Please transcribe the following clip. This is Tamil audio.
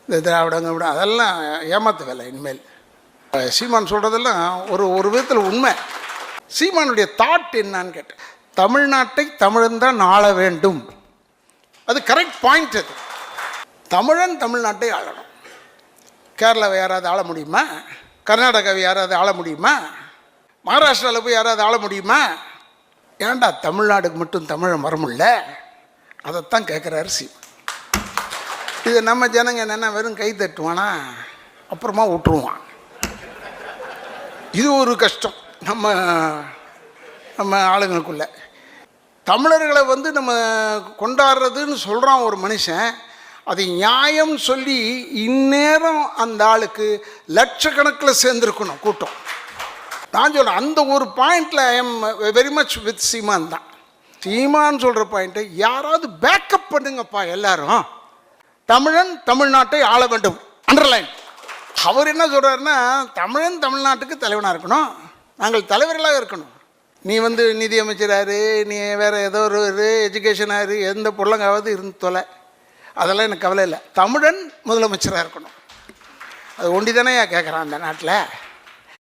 இந்த திராவிடங்க விட அதெல்லாம் ஏமாத்து வேலை. இனிமேல் சீமான் சொல்கிறதெல்லாம் ஒரு விதத்தில் உண்மை. சீமானுடைய தாட் என்னான்னு கேட்டேன். தமிழ்நாட்டை தமிழன் தான் ஆள வேண்டும். அது கரெக்ட் பாயிண்ட். அது தமிழன் தமிழ்நாட்டை ஆளணும். கேரளாவை யாராவது ஆள முடியுமா? கர்நாடகாவை யாராவது ஆள முடியுமா? மகாராஷ்டிராவில் போய் யாராவது ஆள முடியுமா? ஏன்டா தமிழ்நாடுக்கு மட்டும் தமிழன் வரமுல்ல? அதைத்தான் கேட்குறாரு சீமான். இது நம்ம ஜனங்க என்னென்ன வெறும் கை தட்டுவானா, அப்புறமா விட்டுருவான். இது ஒரு கஷ்டம் நம்ம ஆளுங்களுக்குள்ள. தமிழர்களை நம்ம கொண்டாடுறதுன்னு சொல்கிறான் ஒரு மனுஷன். அது நியாயம் சொல்லி இந்நேரம் அந்த ஆளுக்கு லட்சக்கணக்கில் சேர்ந்துருக்கணும் கூட்டம். நான் சொல்கிறேன், அந்த ஒரு பாயிண்டில் I am very much with Seeman தான். சீமான் சொல்கிற பாயிண்ட்டை யாராவது பேக்கப் பண்ணுங்கப்பா. எல்லாரும் தமிழன் தமிழ்நாட்டை ஆள வேண்டும் அண்டர்லைன். அவர் என்ன சொல்கிறாருன்னா, தமிழன் தமிழ்நாட்டுக்கு தலைவனாக இருக்கணும், நாங்கள் தலைவர்களாக இருக்கணும். நீ நிதியமைச்சராரு, நீ வேறு ஏதோ ஒரு எஜுகேஷனாரு, எந்த பொருளங்காவது இருந்து தொலை, அதெல்லாம் எனக்கு கவலை இல்லை. தமிழன் முதலமைச்சராக இருக்கணும். அது ஒண்டி தானே கேட்குறான் அந்த நாட்டில்.